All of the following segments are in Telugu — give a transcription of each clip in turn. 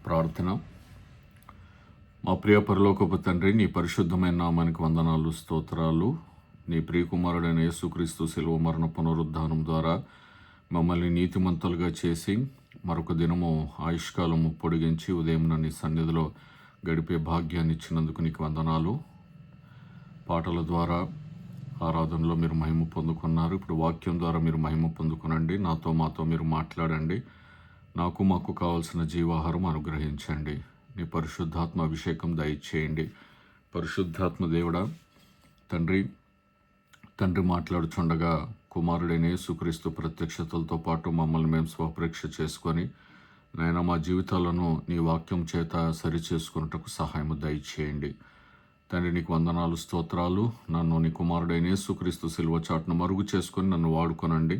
ప్రార్థన. మా ప్రియ పరలోకపు తండ్రి, నీ పరిశుద్ధమైన నామానికి వందనాలు, స్తోత్రాలు. నీ ప్రియకుమారుడైన యేసుక్రీస్తు శిలువ మరణ పునరుద్ధానం ద్వారా మమ్మల్ని నీతిమంతులుగా చేసి మరొక దినము ఆయుష్కాలము పొడిగించి ఉదయం నీ సన్నిధిలో గడిపే భాగ్యాన్ని ఇచ్చినందుకు నీకు వందనాలు. పాటల ద్వారా ఆరాధనలో మీరు మహిమ పొందుకున్నారు. ఇప్పుడు వాక్యం ద్వారా మీరు మహిమ పొందుకునండి. మాతో మీరు మాట్లాడండి. మాకు కావాల్సిన జీవాహారం అనుగ్రహించండి. నీ పరిశుద్ధాత్మ అభిషేకం దయచేయండి. పరిశుద్ధాత్మ దేవుడా, తండ్రి మాట్లాడుచుండగా కుమారుడైన యేసుక్రీస్తు ప్రత్యక్షతలతో పాటు మమ్మల్ని మేము స్వపరీక్ష చేసుకొని నాయన మా జీవితాలను నీ వాక్యం చేత సరిచేసుకున్నటకు సహాయం దయచేయండి. తండ్రి, నీకు వందనాలు, స్తోత్రాలు. నన్ను నీ కుమారుడైన యేసుక్రీస్తు సిలువ చాటును మరుగు చేసుకొని నన్ను వాడుకొనండి.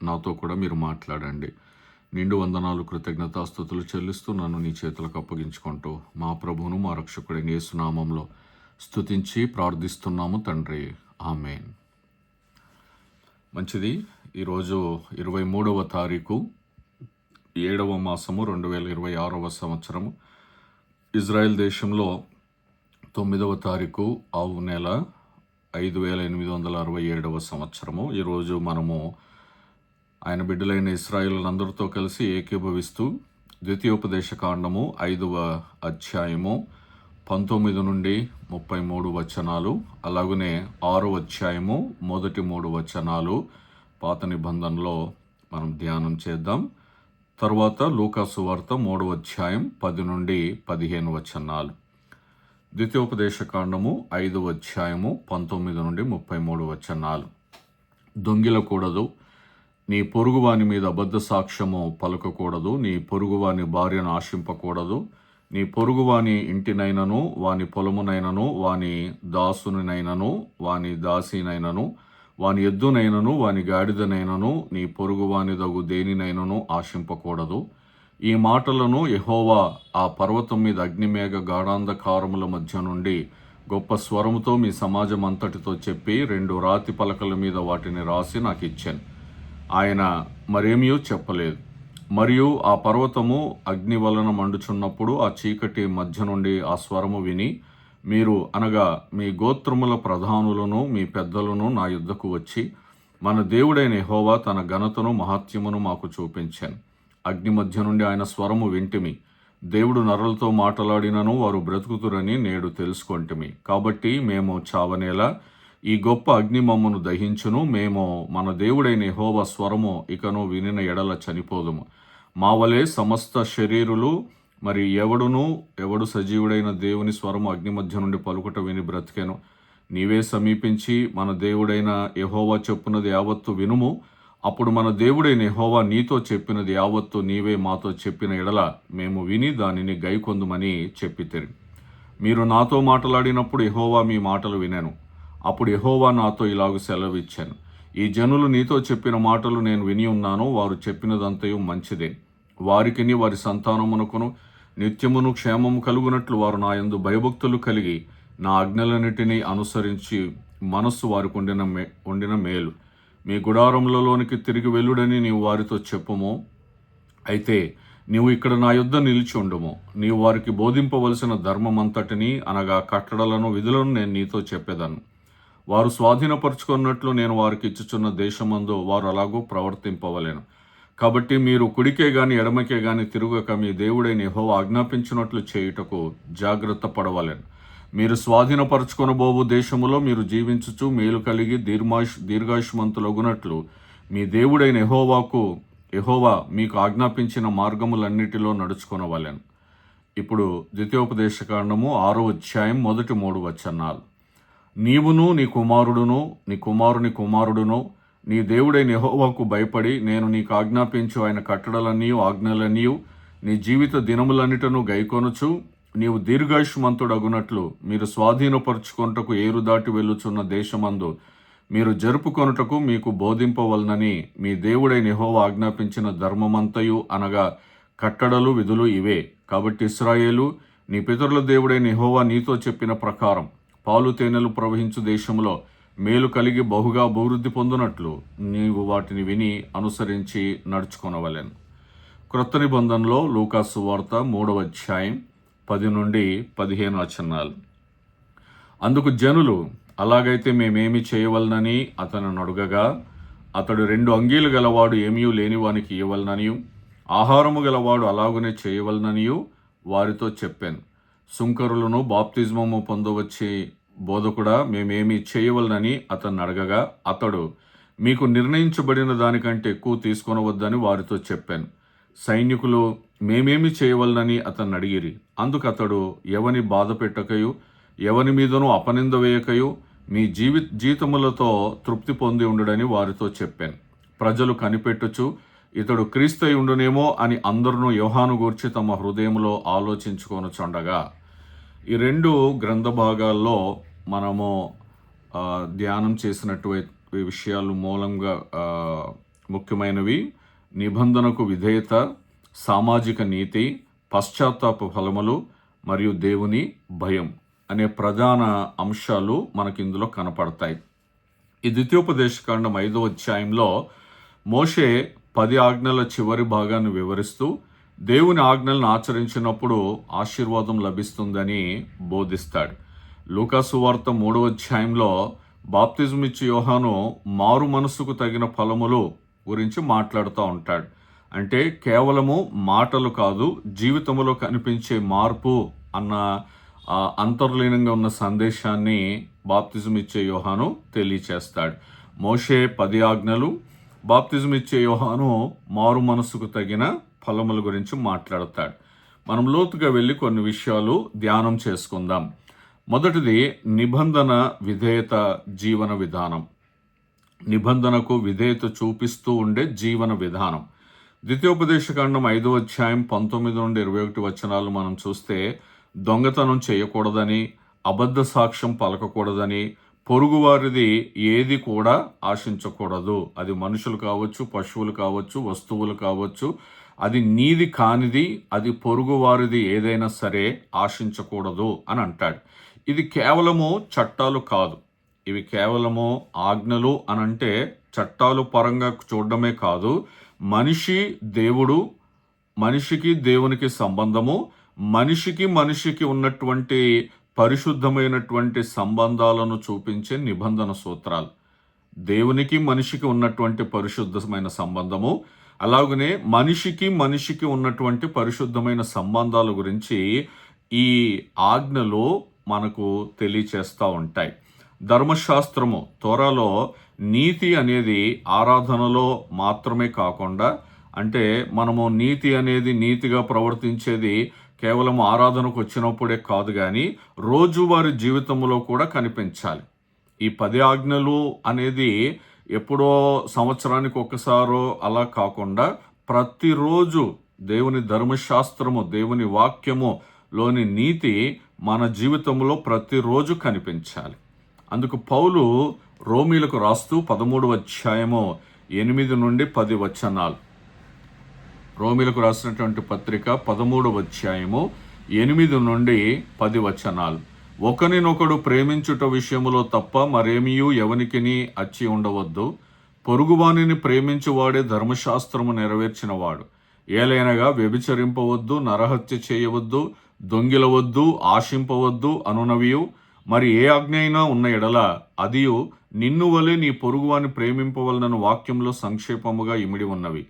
నాతో కూడా మీరు మాట్లాడండి. నిండు వందనాలు, కృతజ్ఞతాస్తుతులు చెల్లిస్తూ నన్ను నీ చేతులకు అప్పగించుకుంటూ మా ప్రభువును మా రక్షకుడైన యేసు నామంలో స్తుతించి ప్రార్థిస్తున్నాము తండ్రి, ఆమేన్. మంచిది. ఈరోజు 23వ తారీఖు 7వ మాసము 2026వ సంవత్సరము. ఇజ్రాయెల్ దేశంలో 9వ తారీఖు ఆవు నెల 5867వ సంవత్సరము. ఈరోజు మనము ఆయన బిడ్డలైన ఇశ్రాయేలులందరితో కలిసి ఏకీభవిస్తూ ద్వితీయోపదేశ కాండము 5వ అధ్యాయము 19 నుండి 33 వచనాలు, అలాగనే 6వ అధ్యాయము మొదటి 3 వచనాలు పాత నిబంధనలో మనం ధ్యానం చేద్దాం. తర్వాత లూకాసు వార్త 3వ అధ్యాయం 10 నుండి 15 వచనాలు. ద్వితీయోపదేశ కాండము 5వ అధ్యాయము 19 నుండి 33 వచనాలు. దొంగిలకూడదు, నీ పొరుగువాని మీద అబద్ధ సాక్ష్యము పలకకూడదు, నీ పొరుగువాని భార్యను ఆశింపకూడదు, నీ పొరుగువాని ఇంటినైనను వాని పొలమునైనను వాని దాసునినైనను వాని దాసినైనను వాని ఎద్దునైనను వాని గాడిదనైనను నీ పొరుగువాని దగు దేనినైనను ఆశింపకూడదు. ఈ మాటలను యెహోవా ఆ పర్వతం మీద అగ్నిమేఘ గాఢాంధకారముల మధ్య నుండి గొప్ప స్వరముతో మీ సమాజం అంతటితో చెప్పి 2 రాతి పలకల మీద వాటిని రాసి నాకు ఇచ్చాను. ఆయన మరేమీ చెప్పలేదు. మరియు ఆ పర్వతము అగ్ని వలన మండుచున్నప్పుడు ఆ చీకటి మధ్య నుండి ఆ స్వరము విని మీరు అనగా మీ గోత్రముల ప్రధానులను మీ పెద్దలను నా యుద్ధకు వచ్చి మన దేవుడైన యెహోవా తన ఘనతను మహాత్యమును మాకు చూపించాను. అగ్ని మధ్య నుండి ఆయన స్వరము వింటిమి. దేవుడు నరులతో మాట్లాడినను వారు బ్రతుకుతురని నేడు తెలుసుకొంటిమి. కాబట్టి మేము చావనేలా ఈ గొప్ప అగ్ని మమ్మను దహించును. మేము మన దేవుడైన యెహోవా స్వరము ఇకను వినిన ఎడల చనిపోదుము. మా వలె సమస్త శరీరులు మరి ఎవడు సజీవుడైన దేవుని స్వరము అగ్ని మధ్య నుండి పలుకుట విని బ్రతికెను. నీవే సమీపించి మన దేవుడైన యెహోవా చెప్పున్నది యావత్తు వినుము. అప్పుడు మన దేవుడైన యెహోవా నీతో చెప్పినది యావత్తు నీవే మాతో చెప్పిన ఎడల మేము విని దానిని గైకొందుమని చెప్పితిరి. మీరు నాతో మాట్లాడినప్పుడు యెహోవా మీ మాటలు వినెను. అప్పుడు యెహోవా నాతో ఇలాగు సెలవిచ్చాను, ఈ జనులు నీతో చెప్పిన మాటలు నేను విని ఉన్నాను. వారు చెప్పినదంతయు మంచిదే. వారికిని వారి సంతానమునకును నిత్యమును క్షేమము కలుగునట్లు వారు నా యందు భయభక్తులు కలిగి నా ఆజ్ఞలన్నిటినీ అనుసరించి మనస్సు వారికి ఉండిన మేలు. మీ గుడారములలోనికి తిరిగి వెళ్ళుడని నీవు వారితో చెప్పుము. అయితే నీవు ఇక్కడ నా యొద్ద నిలిచి ఉండుము. నీవు వారికి బోధింపవలసిన ధర్మమంతటిని అనగా కట్టడలను విధులను నేను నీతో చెప్పేదను. వారు స్వాధీనపరుచుకున్నట్లు నేను వారికి ఇచ్చుచున్న దేశమందు వారు అలాగూ ప్రవర్తింపవలెను. కాబట్టి మీరు కుడికే గాని ఎడమకే గాని తిరుగక మీ దేవుడైన యెహోవా ఆజ్ఞాపించినట్లు చేయుటకు జాగ్రత్త పడవలెను. మీరు స్వాధీనపరచుకొనబోవు దేశములో మీరు జీవించుచు మేలు కలిగి దీర్ఘాయుష్మంతులగునట్లు మీ దేవుడైన యెహోవా మీకు ఆజ్ఞాపించిన మార్గములన్నిటిలో నడుచుకొనవలెను. ఇప్పుడు ద్వితీయోపదేశ కాండము 6వ అధ్యాయం మొదటి 3 వచనాలు. నీవును నీ కుమారుడును నీ కుమారుని కుమారుడును నీ దేవుడైన యెహోవాకు భయపడి నేను నీకు ఆజ్ఞాపించు ఆయన కట్టడలన్నీయు ఆజ్ఞలన్నీయు నీ జీవిత దినములన్నిటను గైకొనుచు నీవు దీర్ఘాయుష్మంతుడగునట్లు మీరు స్వాధీనపరుచుకొనుటకు ఏరు దాటి వెళ్ళుచున్న దేశమందు మీరు జరుపుకొనుటకు మీకు బోధింపవలనని మీ దేవుడైన యెహోవా ఆజ్ఞాపించిన ధర్మమంతయు అనగా కట్టడలు విధులు ఇవే. కాబట్టి ఇశ్రాయేలు, నీ పితరుల దేవుడైన యెహోవా నీతో చెప్పిన ప్రకారం పాలు తేనెలు ప్రవహించు దేశంలో మేలు కలిగి బహుగా అభివృద్ధి పొందునట్లు నీవు వాటిని విని అనుసరించి నడుచుకొనవలెను. క్రొత్త నిబంధనలో లూకా సువార్త 3వ అధ్యాయం 10 నుండి 15 వచనాలు. అందుకు జనులు, అలాగైతే మేమేమి చేయవలనని అతను అడుగగా, అతడు 2 అంగీలు గలవాడు ఏమీ లేనివానికి ఇవ్వవలననియు, ఆహారము గలవాడు అలాగునే చేయవలననియు వారితో చెప్పాను. సుంకరులను బాప్తిజమము పొందవచ్చే బోధకుడా, మేమేమి చేయవలనని అతన్ని అడగగా, అతడు, మీకు నిర్ణయించబడిన దానికంటే ఎక్కువ తీసుకొనవద్దని వారితో చెప్పాను. సైనికులు మేమేమి చేయవలనని అతన్ని అడిగిరి. అందుకు అతడు, ఎవని బాధ పెట్టకయు, ఎవని మీదనూ అపనింద వేయకయు మీ జీతములతో తృప్తి పొంది ఉండుడని వారితో చెప్పాను. ప్రజలు కనిపెట్టుచు, ఇతడు క్రీస్తు ఉండునేమో అని అందరూ యోహాను గూర్చి తమ హృదయంలో ఆలోచించుకొనుచుండగా. ఈ 2 గ్రంథ భాగాల్లో మనము ధ్యానం చేసినటువంటి విషయాలు మూలంగా ముఖ్యమైనవి: నిబంధనకు విధేయత, సామాజిక నీతి, పశ్చాత్తాప ఫలములు మరియు దేవుని భయం అనే ప్రధాన అంశాలు మనకి ఇందులో కనపడతాయి. ఈ ద్వితీయోపదేశకాండం 5వ అధ్యాయంలో మోషే 10 ఆజ్ఞల చివరి భాగాన్ని వివరిస్తూ దేవుని ఆజ్ఞలను ఆచరించినప్పుడు ఆశీర్వాదం లభిస్తుందని బోధిస్తాడు. లూకా సువార్త 3వ అధ్యాయంలో బాప్తిజం ఇచ్చే యోహాను మారు మనసుకు తగిన ఫలములు గురించి మాట్లాడుతూ ఉంటాడు. అంటే కేవలము మాటలు కాదు, జీవితంలో కనిపించే మార్పు అన్న అంతర్లీనంగా ఉన్న సందేశాన్ని బాప్తిజం ఇచ్చే యోహాను తెలియచేస్తాడు. మోషే 10 ఆజ్ఞలు, బాప్తిజం ఇచ్చే యోహాను మారు మనసుకు తగిన ఫలముల గురించి మాట్లాడతాడు. మనం లోతుగా వెళ్ళి కొన్ని విషయాలు ధ్యానం చేసుకుందాం. మొదటిది నిబంధన విధేయత జీవన విధానం. నిబంధనకు విధేయత చూపిస్తూ ఉండే జీవన విధానం. ద్వితీయోపదేశకాండం 5వ అధ్యాయం 19 నుండి 21 వచనాలు మనం చూస్తే, దొంగతనం చేయకూడదని, అబద్ధ సాక్ష్యం పలకకూడదని, పొరుగువారిది ఏది కూడా ఆశించకూడదు. అది మనుషులు కావచ్చు, పశువులు కావచ్చు, వస్తువులు కావచ్చు. అది నీది కానిది, అది పొరుగువారిది ఏదైనా సరే ఆశించకూడదు అని అంటాడు. ఇది కేవలము చట్టాలు కాదు, ఇవి కేవలము ఆజ్ఞలు అనంటే చట్టాలు పరంగా చూడడమే కాదు, మనిషి దేవుడు, మనిషికి దేవునికి సంబంధము, మనిషికి ఉన్నటువంటి పరిశుద్ధమైనటువంటి సంబంధాలను చూపించే నిబంధన సూత్రాలు. దేవునికి మనిషికి ఉన్నటువంటి పరిశుద్ధమైన సంబంధము, అలాగనే మనిషికి ఉన్నటువంటి పరిశుద్ధమైన సంబంధాల గురించి ఈ ఆజ్ఞలు మనకు తెలియచేస్తూ ఉంటాయి. ధర్మశాస్త్రము తోరాలో నీతి అనేది ఆరాధనలో మాత్రమే కాకుండా, అంటే మనము నీతి అనేది నీతిగా ప్రవర్తించేది కేవలం ఆరాధనకు వచ్చినప్పుడే కాదు, కానీ రోజువారీ జీవితంలో కూడా కనిపించాలి. ఈ 10 ఆజ్ఞలు అనేది ఎప్పుడో సంవత్సరానికి ఒక్కసారో అలా కాకుండా ప్రతిరోజు దేవుని ధర్మశాస్త్రము, దేవుని వాక్యము లోని నీతి మన జీవితంలో ప్రతిరోజు కనిపించాలి. అందుకు పౌలు రోమీలకు రాస్తూ 13వ అధ్యాయము 8 నుండి 10 వచనాలు. రోమీలకు రాసినటువంటి పత్రిక 13వ అధ్యాయము 8 నుండి 10 వచనాలు. ఒకరినొకడు ప్రేమించుట విషయములో తప్ప మరేమియూ ఎవనికిని అచ్చి ఉండవద్దు. పొరుగువానిని ప్రేమించువాడే ధర్మశాస్త్రము నెరవేర్చినవాడు. ఏలైనగా వ్యభిచరింపవద్దు, నరహత్య చేయవద్దు, దొంగిలవద్దు, ఆశింపవద్దు అనునవియు మరి ఏ ఆజ్ఞ అయినా ఉన్న ఎడల అదియు నిన్ను వలె నీ పొరుగువాని ప్రేమింపవలనను వాక్యంలో సంక్షేపముగా ఇమిడి ఉన్నవి.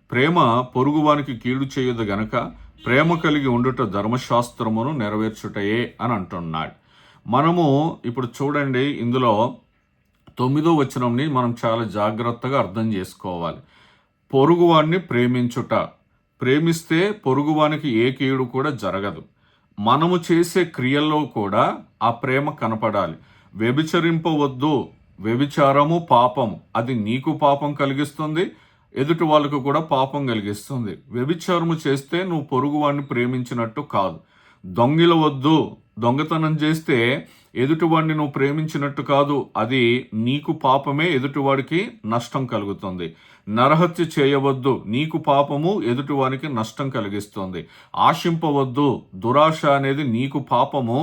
ప్రేమ పొరుగువానికి కీడు చేయదు గనక ప్రేమ కలిగి ఉండుట ధర్మశాస్త్రమును నెరవేర్చుటయే అని అంటున్నాడు. మనము ఇప్పుడు చూడండి, ఇందులో 9వ వచనంని మనం చాలా జాగ్రత్తగా అర్థం చేసుకోవాలి. పొరుగువాన్ని ప్రేమించుట, ప్రేమిస్తే పొరుగువానికి ఏ కీడు కూడా జరగదు. మనము చేసే క్రియల్లో కూడా ఆ ప్రేమ కనపడాలి. వ్యభిచరింపవద్దు, వ్యభిచారము పాపం, అది నీకు పాపం కలిగిస్తుంది, ఎదుటి వాళ్ళకు కూడా పాపం కలిగిస్తుంది. వ్యభిచారము చేస్తే నువ్వు పొరుగువాడిని ప్రేమించినట్టు కాదు. దొంగిలవద్దు, దొంగతనం చేస్తే ఎదుటివాడిని నువ్వు ప్రేమించినట్టు కాదు, అది నీకు పాపమే, ఎదుటివాడికి నష్టం కలుగుతుంది. నరహత్య చేయవద్దు, నీకు పాపము, ఎదుటివానికి నష్టం కలిగిస్తుంది. ఆశింపవద్దు, దురాశ అనేది నీకు పాపము,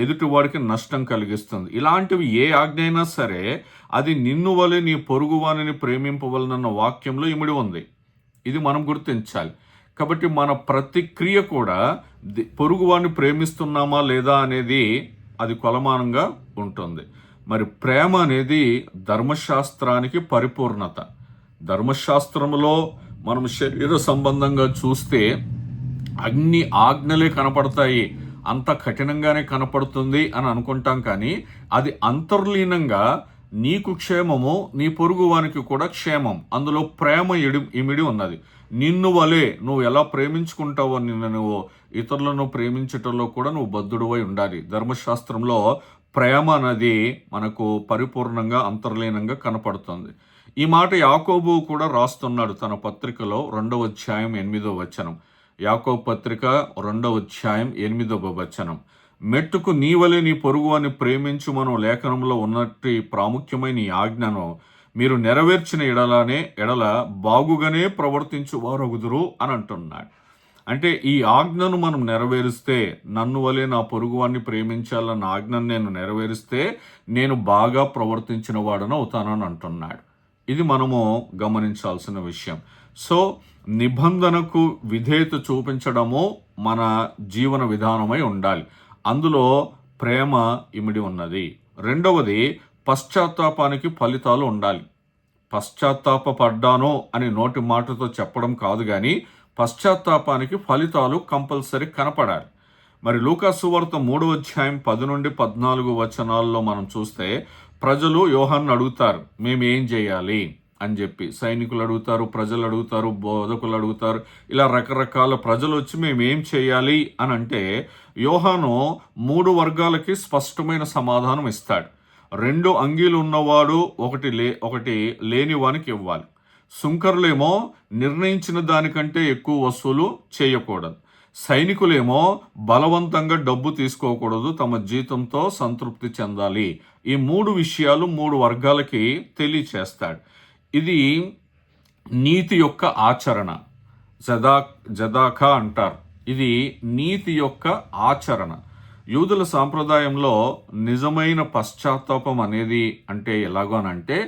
ఎదుటివాడికి నష్టం కలిగిస్తుంది. ఇలాంటివి ఏ ఆజ్ఞ అయినా సరే అది నిన్ను వలె నీ పొరుగువానిని ప్రేమింపవలనన్న వాక్యంలో ఇమిడి ఉంది. ఇది మనం గుర్తించాలి. కాబట్టి మన ప్రతి క్రియ కూడా పొరుగువాడిని ప్రేమిస్తున్నామా లేదా అనేది అది కొలమానంగా ఉంటుంది. మరి ప్రేమ అనేది ధర్మశాస్త్రానికి పరిపూర్ణత. ధర్మశాస్త్రములో మనం శరీర సంబంధంగా చూస్తే అన్ని ఆజ్ఞలే కనపడతాయి, అంత కఠినంగానే కనపడుతుంది అని అనుకుంటాం. కానీ అది అంతర్లీనంగా నీకు క్షేమము, నీ పొరుగువానికి కూడా క్షేమం, అందులో ప్రేమ ఇమిడి ఉన్నది. నిన్ను వలే నువ్వు ఎలా ప్రేమించుకుంటావో, నువ్వు ఇతరులను ప్రేమించటంలో కూడా నువ్వు బద్ధుడువై ఉండాలి. ధర్మశాస్త్రంలో ప్రేమ అనేది మనకు పరిపూర్ణంగా అంతర్లీనంగా కనపడుతుంది. ఈ మాట యాకోబు కూడా రాస్తున్నాడు తన పత్రికలో 2వ అధ్యాయం 8వ వచనం. యాకోబు పత్రిక 2వ అధ్యాయం 8వ వచనం. మెట్టుకు నీవలే నీ పొరుగువాని ప్రేమించుమను లేఖనంలో ఉన్నట్టు ప్రాముఖ్యమైన ఈ ఆజ్ఞను మీరు నెరవేర్చిన ఎడల బాగుగానే ప్రవర్తించువారగుదురు అని అంటున్నాడు. అంటే ఈ ఆజ్ఞను మనం నెరవేరిస్తే, నన్ను వలే నా పొరుగువాన్ని ప్రేమించాలన్న ఆజ్ఞను నేను నెరవేరిస్తే నేను బాగా ప్రవర్తించిన వాడను అవుతానని అంటున్నాడు. ఇది మనము గమనించాల్సిన విషయం. సో నిబంధనకు విధేయత చూపించడము మన జీవన విధానమై ఉండాలి. అందులో ప్రేమ ఇమిడి ఉన్నది. రెండవది, పశ్చాత్తాపానికి ఫలితాలు ఉండాలి. పశ్చాత్తాపడ్డాను అని నోటి మాటతో చెప్పడం కాదు, కానీ పశ్చాత్తాపానికి ఫలితాలు కంపల్సరీ కనపడాలి. మరి లూకా సువార్త 3వ అధ్యాయం 10 నుండి 14 వచనాల్లో మనం చూస్తే ప్రజలు యోహాన్ని అడుగుతారు, మేము ఏం చేయాలి అని చెప్పి. సైనికులు అడుగుతారు, ప్రజలు అడుగుతారు, బోధకులు అడుగుతారు, ఇలా రకరకాల ప్రజలు వచ్చి మేము ఏం చేయాలి అని అంటే యోహాను 3 వర్గాలకి స్పష్టమైన సమాధానం ఇస్తాడు. 2 అంగీలు ఉన్నవాడు ఒకటి లేనివానికి ఇవ్వాలి. సుంకరులేమో నిర్ణయించిన దానికంటే ఎక్కువ వసూలు చేయకూడదు. సైనికులేమో బలవంతంగా డబ్బు తీసుకోకూడదు, తమ జీతంతో సంతృప్తి చెందాలి. ఈ 3 విషయాలు 3 వర్గాలకి తెలియచేస్తాడు. ఇది నీతి యొక్క ఆచరణ, జదాకా అంటారు. ఇది నీతి యొక్క ఆచరణ. యూదుల సాంప్రదాయంలో నిజమైన పశ్చాత్తాపం అనేది అంటే ఎలాగోనంటే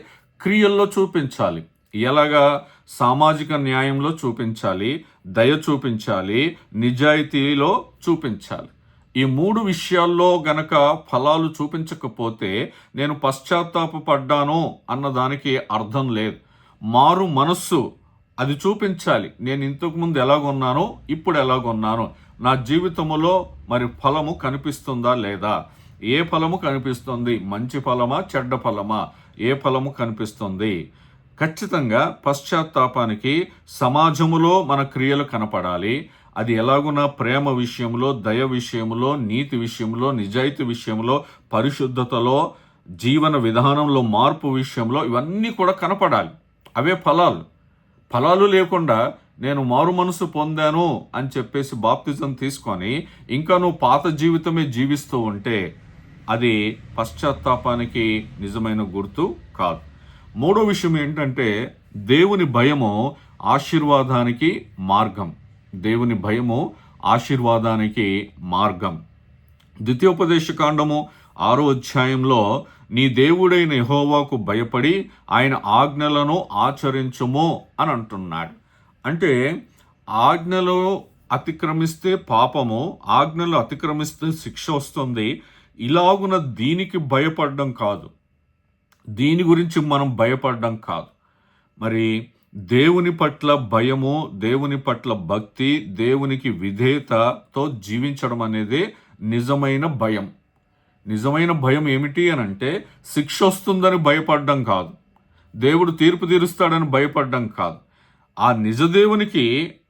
క్రియల్లో చూపించాలి. ఎలాగా? సామాజిక న్యాయంలో చూపించాలి, దయ చూపించాలి, నిజాయితీలో చూపించాలి. ఈ 3 విషయాల్లో గనక ఫలాలు చూపించకపోతే నేను పశ్చాత్తాపడ్డాను అన్నదానికి అర్థం లేదు. మారు మనస్సు అది చూపించాలి. నేను ఇంతకుముందు ఎలాగొన్నానో ఇప్పుడు ఎలాగొన్నాను, నా జీవితంలో మరి ఫలము కనిపిస్తుందా లేదా? ఏ ఫలము కనిపిస్తుంది? మంచి ఫలమా, చెడ్డ ఫలమా? ఏ ఫలము కనిపిస్తుంది? ఖచ్చితంగా పశ్చాత్తాపానికి సమాజములో మన క్రియలు కనపడాలి. అది ఎలాగున్నా ప్రేమ విషయంలో, దయ విషయంలో, నీతి విషయంలో, నిజాయితీ విషయంలో, పరిశుద్ధతలో, జీవన విధానంలో మార్పు విషయంలో ఇవన్నీ కూడా కనపడాలి. అవే ఫలాలు. ఫలాలు లేకుండా నేను మారు మనసు పొందాను అని చెప్పేసి బాప్తిజం తీసుకొని ఇంకా నువ్వు పాత జీవితమే జీవిస్తూ ఉంటే అది పశ్చాత్తాపానికి నిజమైన గుర్తు కాదు. 3వ విషయం ఏంటంటే దేవుని భయము ఆశీర్వాదానికి మార్గం. దేవుని భయము ఆశీర్వాదానికి మార్గం. ద్వితీయోపదేశకాండము 6వ అధ్యాయంలో నీ దేవుడైన యెహోవాకు భయపడి ఆయన ఆజ్ఞలను ఆచరించుము అని అంటున్నాడు. అంటే ఆజ్ఞలు అతిక్రమిస్తే పాపము, ఆజ్ఞలు అతిక్రమిస్తే శిక్ష వస్తుంది. ఇలాగున దీనికి భయపడడం కాదు, దీని గురించి మనం భయపడడం కాదు. మరి దేవుని పట్ల భయము, దేవుని పట్ల భక్తి, దేవునికి విధేయతతో జీవించడం అనేది నిజమైన భయం. నిజమైన భయం ఏమిటి అని అంటే శిక్ష వస్తుందని భయపడడం కాదు, దేవుడు తీర్పు తీరుస్తాడని భయపడడం కాదు. ఆ నిజదేవునికి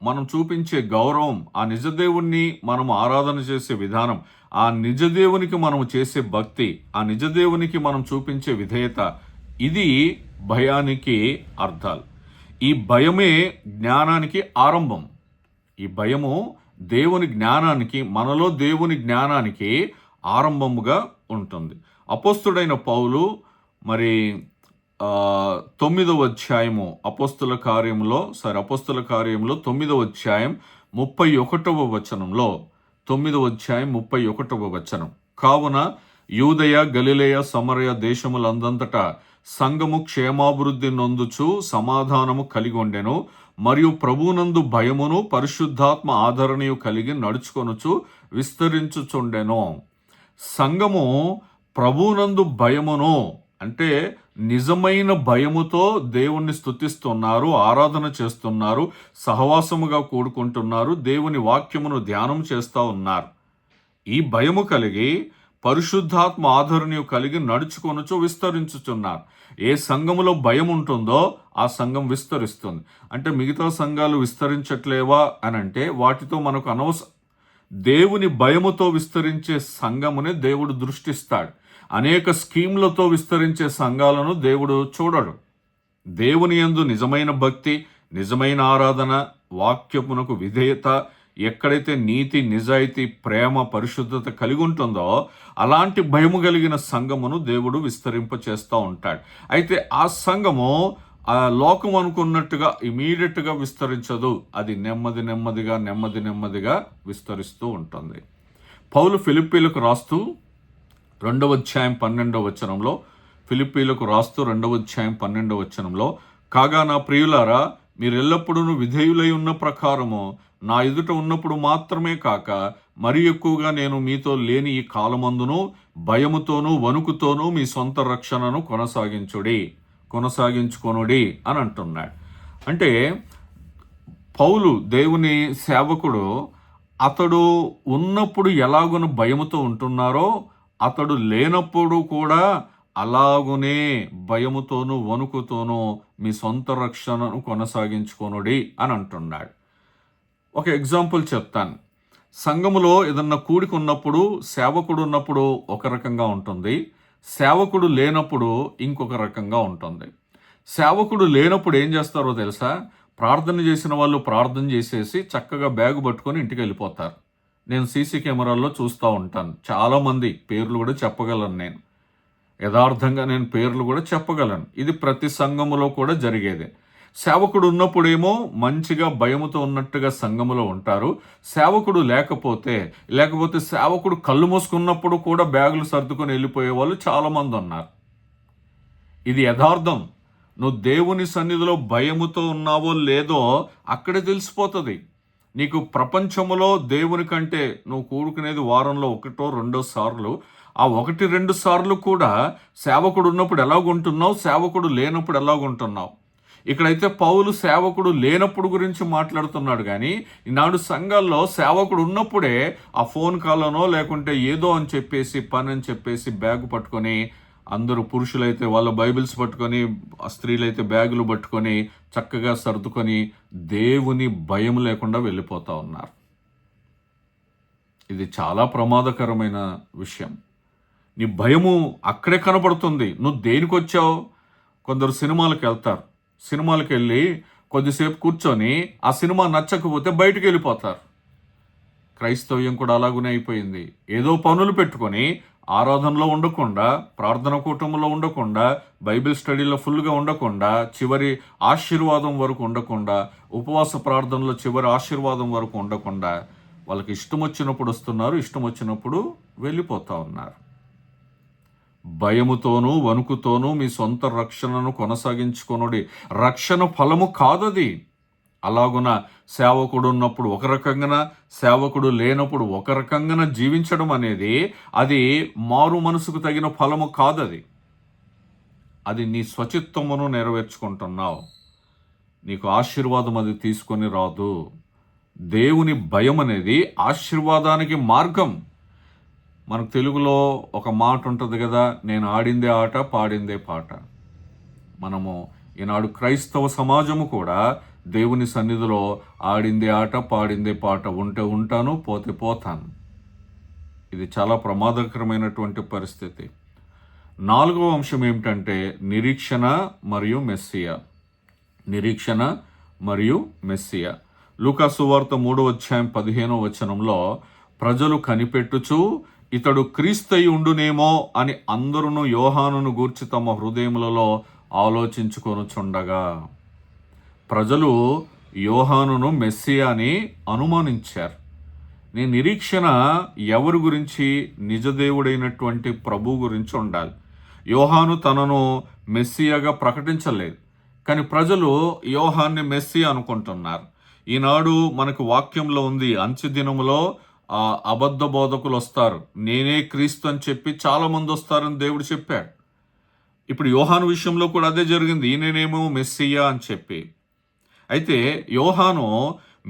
మనం చూపించే గౌరవం, ఆ నిజదేవుణ్ణి మనం ఆరాధన చేసే విధానం, ఆ నిజదేవునికి మనం చేసే భక్తి, ఆ నిజదేవునికి మనం చూపించే విధేయత, ఇది భయానికి అర్థాలు. ఈ భయమే జ్ఞానానికి ఆరంభం. ఈ భయము దేవుని జ్ఞానానికి, మనలో దేవుని జ్ఞానానికి ఆరంభముగా ఉంటుంది. అపోస్తుడైన పౌలు మరి 9వ అధ్యాయము అపోస్తుల కార్యంలో 9వ అధ్యాయం 31వ వచనంలో, 9వ అధ్యాయం 31వ వచనం, కావున యూదయ, గలిలయ, సమరయ దేశములందంతటా సంఘము క్షేమాభివృద్ధి నొందుచు సమాధానము కలిగి ఉండెను. మరియు ప్రభువునందు భయమును పరిశుద్ధాత్మ ఆదరణయు కలిగి నడుచుకొనుచు విస్తరించుచుండెను. సంఘము ప్రభువునందు భయమును అంటే నిజమైన భయముతో దేవుణ్ణి స్తుతిస్తున్నారు, ఆరాధన చేస్తున్నారు, సహవాసముగా కూడుకుంటున్నారు, దేవుని వాక్యమును ధ్యానం చేస్తూ ఉన్నారు. ఈ భయము కలిగి పరిశుద్ధాత్మ ఆదరణయు కలిగి నడుచుకొనుచు విస్తరించుచున్నారు. ఏ సంఘములో భయం ఉంటుందో ఆ సంఘం విస్తరిస్తుంది. అంటే మిగతా సంఘాలు విస్తరించట్లేవా అని అంటే వాటితో మనకు అనవసరం. దేవుని భయముతో విస్తరించే సంఘమునే దేవుడు దృష్టిస్తాడు. అనేక స్కీములతో విస్తరించే సంఘాలను దేవుడు చూడడు. దేవుని యందు నిజమైన భక్తి, నిజమైన ఆరాధన, వాక్యమునకు విధేయత, ఎక్కడైతే నీతి, నిజాయితీ, ప్రేమ, పరిశుద్ధత కలిగి ఉంటుందో అలాంటి భయము కలిగిన సంఘమును దేవుడు విస్తరింప చేస్తూ ఉంటాడు. అయితే ఆ సంఘము ఆ లోకం అనుకున్నట్టుగా ఇమీడియట్గా విస్తరించదు. అది నెమ్మదిగా విస్తరిస్తూ ఉంటుంది. పౌలు ఫిలిప్పీలకు రాస్తూ 2వ అధ్యాయం 12వ వచనంలో, ఫిలిప్పీలకు రాస్తూ 2వ అధ్యాయం 12వ వచనంలో, కాగా నా ప్రియులారా, మీరెల్లప్పుడూ విధేయులై ఉన్న ప్రకారము నా ఎదుట ఉన్నప్పుడు మాత్రమే కాక మరి ఎక్కువగా నేను మీతో లేని ఈ కాలమందును భయముతోనూ వణుకుతోనూ మీ సొంత రక్షణను కొనసాగించుకొనుడి అని అంటున్నాడు. అంటే పౌలు దేవుని సేవకుడు అతడు ఉన్నప్పుడు ఎలాగున భయముతో ఉంటున్నారో అతడు లేనప్పుడు కూడా అలాగునే భయముతోనూ వణుకుతోనూ మీ సొంత రక్షణను కొనసాగించుకొనుడి అని అంటున్నాడు. ఒక ఎగ్జాంపుల్ చెప్తాను. సంఘములో ఏదన్నా కూడిక ఉన్నప్పుడు, సేవకుడు ఉన్నప్పుడు ఒక రకంగా ఉంటుంది, సేవకుడు లేనప్పుడు ఇంకొక రకంగా ఉంటుంది. సేవకుడు లేనప్పుడు ఏం చేస్తారో తెలుసా? ప్రార్థన చేసిన వాళ్ళు ప్రార్థన చేసేసి చక్కగా బ్యాగు పట్టుకొని ఇంటికి వెళ్ళిపోతారు. నేను సీసీ కెమెరాల్లో చూస్తూ ఉంటాను. చాలామంది పేర్లు కూడా చెప్పగలను, నేను యథార్థంగా నేను పేర్లు కూడా చెప్పగలను. ఇది ప్రతి సంఘములో కూడా జరిగేదే. సేవకుడు ఉన్నప్పుడేమో మంచిగా భయముతో ఉన్నట్టుగా సంఘములో ఉంటారు. సేవకుడు లేకపోతే సేవకుడు కళ్ళు మూసుకున్నప్పుడు కూడా బ్యాగులు సర్దుకొని వెళ్ళిపోయే వాళ్ళు చాలామంది ఉన్నారు. ఇది యథార్థం. నువ్వు దేవుని సన్నిధిలో భయముతో ఉన్నావో లేదో అక్కడే తెలిసిపోతుంది. నీకు ప్రపంచములో దేవుని కంటే నువ్వు కూడుకునేది వారంలో 1-2 సార్లు. ఆ 1-2 సార్లు కూడా సేవకుడు ఉన్నప్పుడు ఎలాగుంటున్నావు, సేవకుడు లేనప్పుడు ఎలాగుంటున్నావు. ఇక్కడైతే పౌలు సేవకుడు లేనప్పుడు గురించి మాట్లాడుతున్నాడు. కానీ ఈనాడు సంఘాల్లో సేవకుడు ఉన్నప్పుడే ఆ ఫోన్ కాల్లోనో లేకుంటే ఏదో అని చెప్పేసి పని అని చెప్పేసి బ్యాగ్ పట్టుకొని, అందరూ పురుషులైతే వాళ్ళ బైబిల్స్ పట్టుకొని, స్త్రీలైతే బ్యాగులు పట్టుకొని చక్కగా సర్దుకొని దేవుని భయం లేకుండా వెళ్ళిపోతూ ఉన్నారు. ఇది చాలా ప్రమాదకరమైన విషయం. నీ భయము అక్కడే కనపడుతుంది. నువ్వు దేనికి వచ్చావు? కొందరు సినిమాలకు వెళ్తారు. సినిమాలకు వెళ్ళి కొద్దిసేపు కూర్చొని ఆ సినిమా నచ్చకపోతే బయటికి వెళ్ళిపోతారు. క్రైస్తవ్యం కూడా అలాగనే అయిపోయింది. ఏదో పనులు పెట్టుకొని ఆరాధనలో ఉండకుండా, ప్రార్థన కూటంలో ఉండకుండా, బైబిల్ స్టడీలో ఫుల్గా ఉండకుండా, చివరి ఆశీర్వాదం వరకు ఉండకుండా, ఉపవాస ప్రార్థనలో చివరి ఆశీర్వాదం వరకు ఉండకుండా వాళ్ళకి ఇష్టం వచ్చినప్పుడు వస్తున్నారు, ఇష్టం వచ్చినప్పుడు వెళ్ళిపోతూ ఉన్నారు. భయముతోనూ వణుకుతోనూ మీ సొంత రక్షణను కొనసాగించుకొనుడి. రక్షణ ఫలము కాదది. అలాగున సేవకుడు ఉన్నప్పుడు ఒక రకంగా, సేవకుడు లేనప్పుడు ఒక రకంగా జీవించడం అనేది అది మారు మనసుకు తగిన ఫలము కాదది. అది నీ స్వచిత్తమును నెరవేర్చుకుంటున్నావు. నీకు ఆశీర్వాదం అది తీసుకొని రాదు. దేవుని భయం అనేది ఆశీర్వాదానికి మార్గం. మనకు తెలుగులో ఒక మాట ఉంటుంది కదా, నేను ఆడిందే ఆట పాడిందే పాట. మనము ఈనాడు క్రైస్తవ సమాజము కూడా దేవుని సన్నిధిలో ఆడిందే ఆట పాడిందే పాట. ఉంటే ఉంటాను, పోతే పోతాను. ఇది చాలా ప్రమాదకరమైనటువంటి పరిస్థితి. 4వ అంశం ఏమిటంటే నిరీక్షణ మరియు మెస్సియా. నిరీక్షణ మరియు మెస్సియా. లూకా సువార్త 3వ అధ్యాయం 15వ వచనంలో, ప్రజలు కనిపెట్టుచు ఇతడు క్రీస్తయి ఉండునేమో అని అందరూ యోహానును గూర్చి తమ హృదయములలో ఆలోచించుకొనుచుండగా. ప్రజలు యోహానును మెస్సియా అని అనుమానించారు. నీ నిరీక్షణ ఎవరి గురించి? నిజదేవుడైనటువంటి ప్రభు గురించి ఉండాలి. యోహాను తనను మెస్సియాగా ప్రకటించలేదు, కానీ ప్రజలు యోహాన్ని మెస్సియా అనుకుంటున్నారు. ఈనాడు మనకు వాక్యంలో ఉంది, అంత్య దినములో అబద్ధ బోధకులు వస్తారు, నేనే క్రీస్తు అని చెప్పి చాలా మంది వస్తారని దేవుడు చెప్పాడు. ఇప్పుడు యోహాను విషయంలో కూడా అదే జరిగింది, ఈయనేమో మెస్సియా అని చెప్పి. అయితే యోహాను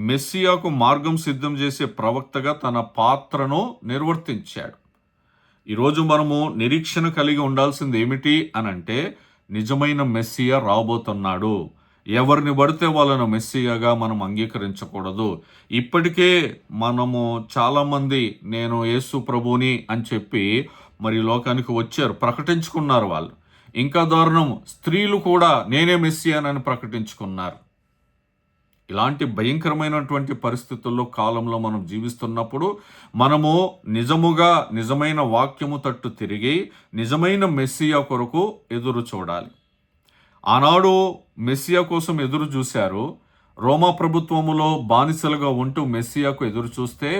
మెస్సియాకు మార్గం సిద్ధం చేసే ప్రవక్తగా తన పాత్రను నిర్వర్తించాడు. ఈరోజు మనము నిరీక్షణ కలిగి ఉండాల్సింది ఏమిటి అనంటే, నిజమైన మెస్సియా రాబోతున్నాడు. ఎవరిని పడితే వాళ్ళను మెస్సియాగా మనం అంగీకరించకూడదు. ఇప్పటికే మనము చాలామంది నేను యేసు ప్రభుని అని చెప్పి మరి లోకానికి వచ్చారు, ప్రకటించుకున్నారు వాళ్ళు. ఇంకా దారుణం, స్త్రీలు కూడా నేనే మెస్సియానని ప్రకటించుకున్నారు. ఇలాంటి భయంకరమైనటువంటి పరిస్థితుల్లో కాలంలో మనం జీవిస్తున్నప్పుడు మనము నిజమైన వాక్యము తట్టు తిరిగి నిజమైన మెస్సియా కొరకు ఎదురు చూడాలి. ఆనాడు మెస్సియా కోసం ఎదురు చూశారు. రోమా ప్రభుత్వములో బానిసలుగా ఉంటూ మెస్సియాకు ఎదురు చూస్తే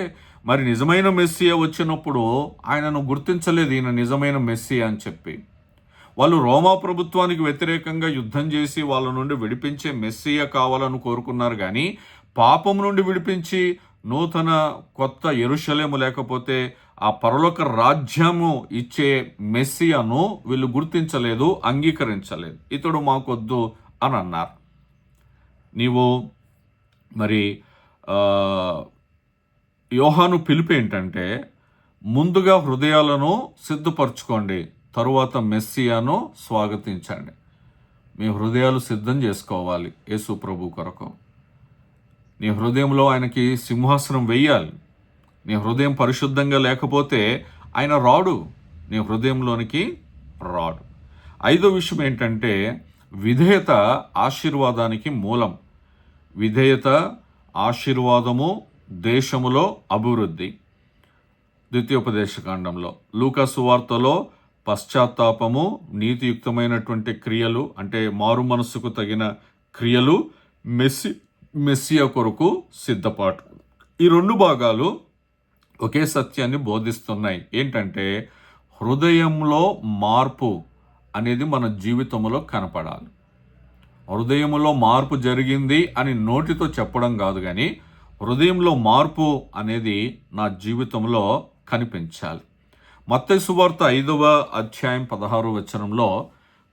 మరి నిజమైన మెస్సియా వచ్చినప్పుడు ఆయనను గుర్తించలేదు, ఈయన నిజమైన మెస్సియా అని చెప్పి. వాళ్ళు రోమా ప్రభుత్వానికి వ్యతిరేకంగా యుద్ధం చేసి వాళ్ళ నుండి విడిపించే మెస్సియా కావాలని కోరుకున్నారు. కానీ పాపం నుండి విడిపించి నూతన కొత్త యెరూషలేము లేకపోతే ఆ పరలోక రాజ్యము ఇచ్చే మెస్సియాను వీళ్ళు గుర్తించలేదు, అంగీకరించలేదు. ఇతడు మాకొద్దు అని అన్నారు. నీవు మరి యోహాను పిలుపు ఏంటంటే, ముందుగా హృదయాలను సిద్ధపరచుకోండి, తరువాత మెస్సియాను స్వాగతించండి. మీ హృదయాలు సిద్ధం చేసుకోవాలి యేసు ప్రభు కొరకు. నీ హృదయంలో ఆయనకి సింహాసనం వెయ్యాలి. నీ హృదయం పరిశుద్ధంగా లేకపోతే ఆయన రాడు, నీ హృదయంలోనికి రాడు. ఐదో విషయం ఏంటంటే, విధేయత ఆశీర్వాదానికి మూలం. విధేయత ఆశీర్వాదము, దేశములో అభివృద్ధి. ద్వితీయోపదేశకాండంలో, లూకా సువార్తలో పశ్చాత్తాపము, నీతియుక్తమైనటువంటి క్రియలు అంటే మారు మనస్సుకు తగిన క్రియలు, మెస్సియా కొరకు సిద్ధపాటు. ఈ రెండు భాగాలు ఒకే సత్యాన్ని బోధిస్తున్నాయి. ఏంటంటే, హృదయంలో మార్పు అనేది మన జీవితంలో కనపడాలి. హృదయంలో మార్పు జరిగింది అని నోటితో చెప్పడం కాదు, కానీ హృదయంలో మార్పు అనేది నా జీవితంలో కనిపించాలి. మత్తయి సువార్త 5వ అధ్యాయం 16వ వచనంలో,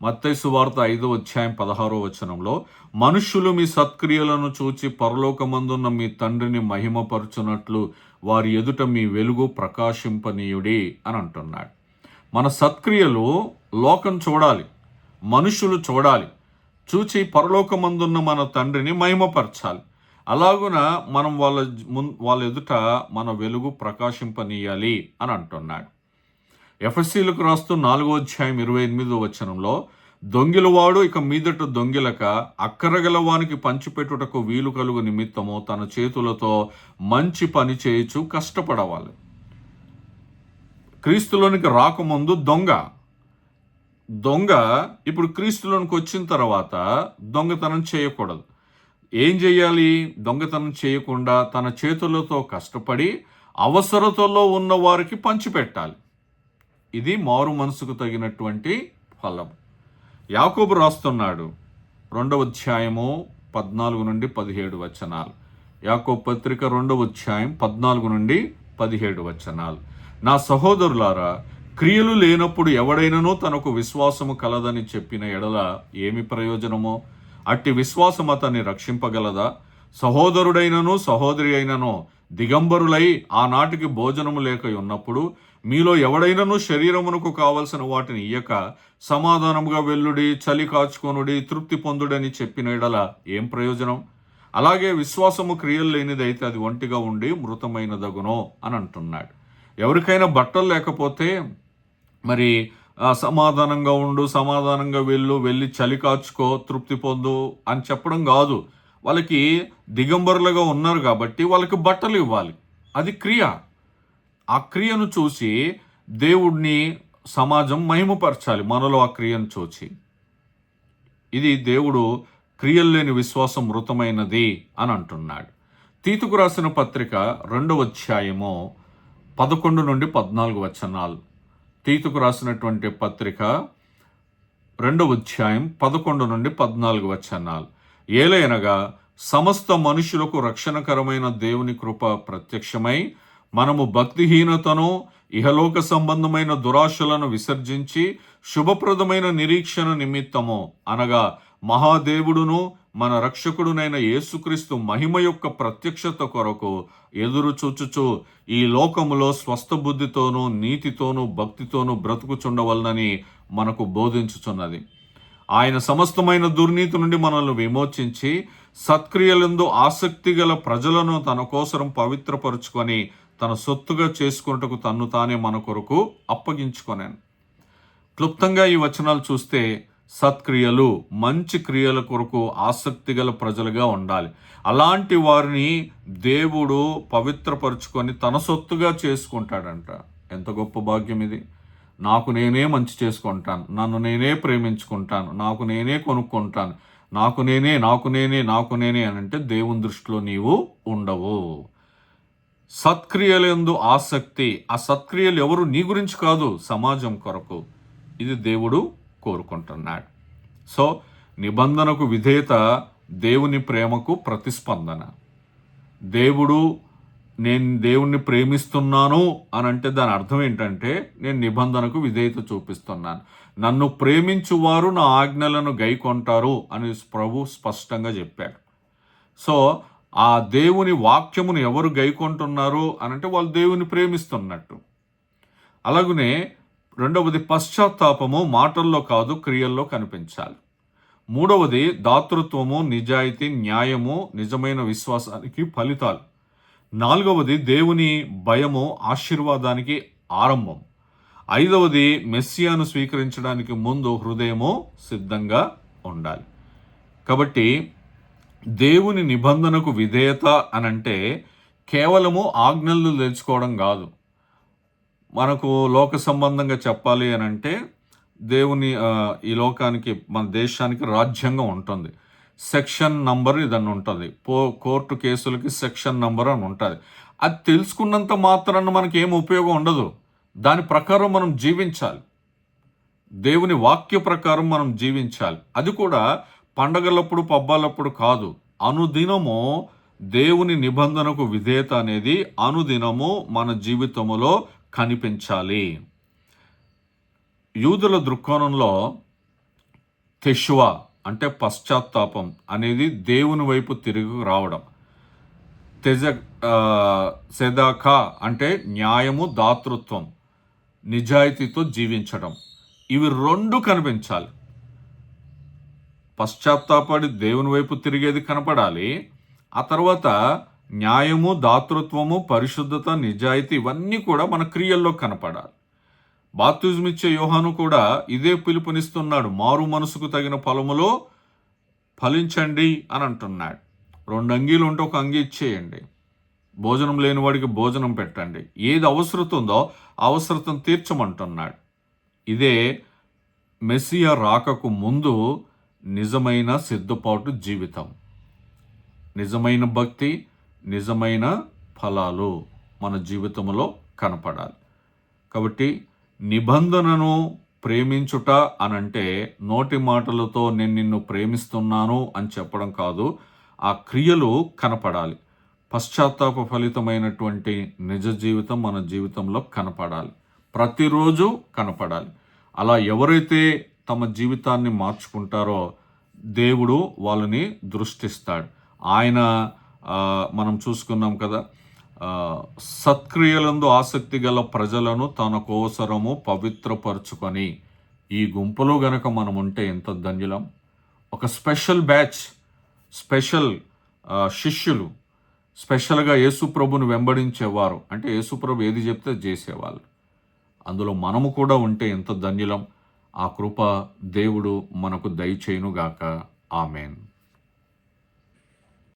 మత్తయి సువార్త 5వ అధ్యాయం 16వ వచనంలో, మనుష్యులు మీ సత్క్రియలను చూచి పరలోకమందున్న మీ తండ్రిని మహిమపరచునట్లు వారి ఎదుట మీ వెలుగు ప్రకాశింపనీయుడి అని అంటున్నాడు. మన సత్క్రియలు లోకం చూడాలి, మనుషులు చూడాలి, చూచి పరలోకమందున్న మన తండ్రిని మహిమపరచాలి. అలాగున మనం వాళ్ళ ఎదుట మన వెలుగు ప్రకాశింపనీయాలి అని అంటున్నాడు. ఎఫెసీయులకు రాస్తూ 4వ అధ్యాయం 28వ వచనంలో, దొంగిలవాడు ఇక మీదట దొంగిలక అక్కరగలవానికి పంచిపెట్టుటకు వీలు కలుగు నిమిత్తము తన చేతులతో మంచి పని చేయుచు కష్టపడవాలి. క్రీస్తులోనికి రాకముందు దొంగ ఇప్పుడు క్రీస్తులోనికి వచ్చిన తర్వాత దొంగతనం చేయకూడదు. ఏం చేయాలి? దొంగతనం చేయకుండా తన చేతులతో కష్టపడి అవసరతలో ఉన్న వారికి పంచిపెట్టాలి. ఇది మారు మనసుకు తగినటువంటి ఫలం. యాకోబు రాస్తున్నాడు 2వ అధ్యాయము 14 నుండి 17 వచనాలు. యాకోబు పత్రిక 2వ అధ్యాయం 14 నుండి 17 వచనాలు. నా సహోదరులారా, క్రియలు లేనప్పుడు ఎవడైనను తనకు విశ్వాసము కలదని చెప్పిన ఎడల ఏమి ప్రయోజనమో? అట్టి విశ్వాసం అతన్ని రక్షింపగలదా? సహోదరుడైనను సహోదరి అయినను దిగంబరులై ఆనాటికి భోజనము లేక ఉన్నప్పుడు మీలో ఎవడైనను శరీరమునకు కావలసిన వాటిని ఇయ్యక సమాధానముగా వెల్లుడి, చలి కాచుకొనుడి, తృప్తి పొందుడని చెప్పిన ఎడల ఏం ప్రయోజనం? అలాగే విశ్వాసము క్రియలు లేనిదైతే అది ఒంటిగా ఉండి మృతమైనదగునో అని అంటున్నాడు. ఎవరికైనా బట్టలు లేకపోతే మరి సమాధానంగా ఉండు, సమాధానంగా వెళ్ళి చలి కాచుకో, తృప్తి పొందు అని చెప్పడం కాదు. వాళ్ళకి దిగంబరులుగా ఉన్నారు కాబట్టి వాళ్ళకి బట్టలు ఇవ్వాలి. అది క్రియ. ఆ క్రియను చూసి దేవుడిని సమాజం మహిమపరచాలి, మనలో ఆ క్రియను చూచి. ఇది దేవుడు క్రియలు లేని విశ్వాసం మృతమైనది అని అంటున్నాడు. తీతుకు రాసిన పత్రిక 2వ అధ్యాయము 11 నుండి 14 వచనాలు. తీతుకు రాసినటువంటి పత్రిక 2వ అధ్యాయం 11 నుండి 14 వచనాలు. ఏలయనగా సమస్త మనుషులకు రక్షణకరమైన దేవుని కృప ప్రత్యక్షమై మనము భక్తిహీనతను ఇహలోక సంబంధమైన దురాశలను విసర్జించి శుభప్రదమైన నిరీక్షణ నిమిత్తము అనగా మహాదేవుడును మన రక్షకుడునైన యేసుక్రీస్తు మహిమ యొక్క ప్రత్యక్షత కొరకు ఎదురు చూచుచు ఈ లోకములో స్వస్థ బుద్ధితోనూ నీతితోనూ భక్తితోనూ బ్రతుకుచుండవలనని మనకు బోధించుచున్నది. ఆయన సమస్తమైన దుర్నీతి నుండి మనల్ని విమోచించి సత్క్రియలందు ఆసక్తి గల ప్రజలను తన కోసరం పవిత్రపరుచుకొని తన సొత్తుగా చేసుకున్నట్టుకు తన్ను తానే మన కొరకు అప్పగించుకొనాను. క్లుప్తంగా ఈ వచనాలు చూస్తే సత్క్రియలు, మంచి క్రియల కొరకు ఆసక్తి గల ప్రజలుగా ఉండాలి. అలాంటి వారిని దేవుడు పవిత్రపరుచుకొని తన సొత్తుగా చేసుకుంటాడంట. ఎంత గొప్ప భాగ్యం ఇది! నాకు నేనే మంచి చేసుకుంటాను, నన్ను నేనే ప్రేమించుకుంటాను, నాకు నేనే కొనుక్కుంటాను, నాకు నేనే అని అంటే దేవుని దృష్టిలో నీవు ఉండవు. సత్క్రియలందు ఆసక్తి, ఆ సత్క్రియలు ఎవరు నీ గురించి కాదు, సమాజం కొరకు. ఇది దేవుడు కోరుకుంటున్నాడు. సో నిబంధనకు విధేయత దేవుని ప్రేమకు ప్రతిస్పందన. నేను దేవుణ్ణి ప్రేమిస్తున్నాను అని అంటే దాని అర్థం ఏంటంటే నేను నిబంధనకు విధేయత చూపిస్తున్నాను. నన్ను ప్రేమించువారు నా ఆజ్ఞలను గైకొంటారు అని ప్రభు స్పష్టంగా చెప్పాడు. సో ఆ దేవుని వాక్యమును ఎవరు గైకొంటున్నారు అని అంటే వాళ్ళు దేవుని ప్రేమిస్తున్నట్టు. అలాగనే రెండవది పశ్చాత్తాపము మాటల్లో కాదు క్రియల్లో కనిపించాలి. మూడవది దాతృత్వము, నిజాయితీ, న్యాయము, నిజమైన విశ్వాసానికి ఫలితాలు. నాలుగవది దేవుని భయము ఆశీర్వాదానికి ఆరంభం. ఐదవది మెస్సియాను స్వీకరించడానికి ముందు హృదయము సిద్ధంగా ఉండాలి. కాబట్టి దేవుని నిబంధనకు విధేయత అనంటే కేవలము ఆజ్ఞలు తెలుసుకోవడం కాదు. మనకు లోక సంబంధంగా చెప్పాలి అని అంటే దేవుని ఈ లోకానికి మన దేశానికి రాజ్యాంగం ఉంటుంది. సెక్షన్ నంబర్ ఇదని ఉంటుంది. కోర్టు కేసులకి సెక్షన్ నంబర్ అని ఉంటుంది. అది తెలుసుకున్నంత మాత్రాన మనకి ఏం ఉపయోగం ఉండదు. దాని ప్రకారం మనం జీవించాలి. దేవుని వాక్య ప్రకారం మనం జీవించాలి. అది కూడా పండగలప్పుడు పబ్బాలప్పుడు కాదు. అనుదినము దేవుని నిబంధనకు విధేయత అనేది అనుదినము మన జీవితంలో కనిపించాలి. యూదుల దృక్కోణంలో తెషువా అంటే పశ్చాత్తాపం అనేది దేవుని వైపు తిరిగి రావడం. సెదాకా అంటే న్యాయము, దాతృత్వం, నిజాయితీతో జీవించడం. ఇవి రెండు కనిపించాలి. పశ్చాత్తాపడి దేవుని వైపు తిరిగేది కనపడాలి. ఆ తర్వాత న్యాయము, దాతృత్వము, పరిశుద్ధత, నిజాయితీ ఇవన్నీ కూడా మన క్రియల్లో కనపడాలి. బాప్తిజం ఇచ్చే యోహాను కూడా ఇదే పిలుపునిస్తున్నాడు. మారు మనసుకు తగిన ఫలములో ఫలించండి అని అంటున్నాడు. 2 అంగీలు ఉంటే 1 అంగీ ఇచ్చేయండి. భోజనం లేని వాడికి భోజనం పెట్టండి. ఏది అవసరం ఉందో అవసరతను తీర్చమంటున్నాడు. ఇదే మెస్సియా రాకకు ముందు నిజమైన సిద్ధపాటు జీవితం. నిజమైన భక్తి, నిజమైన ఫలాలు మన జీవితంలో కనపడాలి. కాబట్టి నిబంధనను ప్రేమించుట అనంటే నోటి మాటలతో నేను నిన్ను ప్రేమిస్తున్నాను అని చెప్పడం కాదు. ఆ క్రియలు కనపడాలి. పశ్చాత్తాప ఫలితమైనటువంటి నిజ జీవితం మన జీవితంలో కనపడాలి. ప్రతిరోజు కనపడాలి. అలా ఎవరైతే తమ జీవితాన్ని మార్చుకుంటారో దేవుడు వాళ్ళని దృష్టిస్తాడు. ఆయన మనం చూసుకున్నాం కదా, సత్క్రియలందు ఆసక్తి గల ప్రజలను తన కోసరము పవిత్రపరుచుకొని, ఈ గుంపులో గనక మనం ఉంటే ఎంత ధన్యులం. ఒక స్పెషల్ బ్యాచ్, స్పెషల్ శిష్యులు, స్పెషల్గా యేసుప్రభుని వెంబడించేవారు. అంటే యేసుప్రభు ఏది చెప్తే చేసేవాళ్ళు. అందులో మనము కూడా ఉంటే ఎంత ధన్యులం. ఆ కృప దేవుడు మనకు దయచేయునుగాక. ఆమెన్.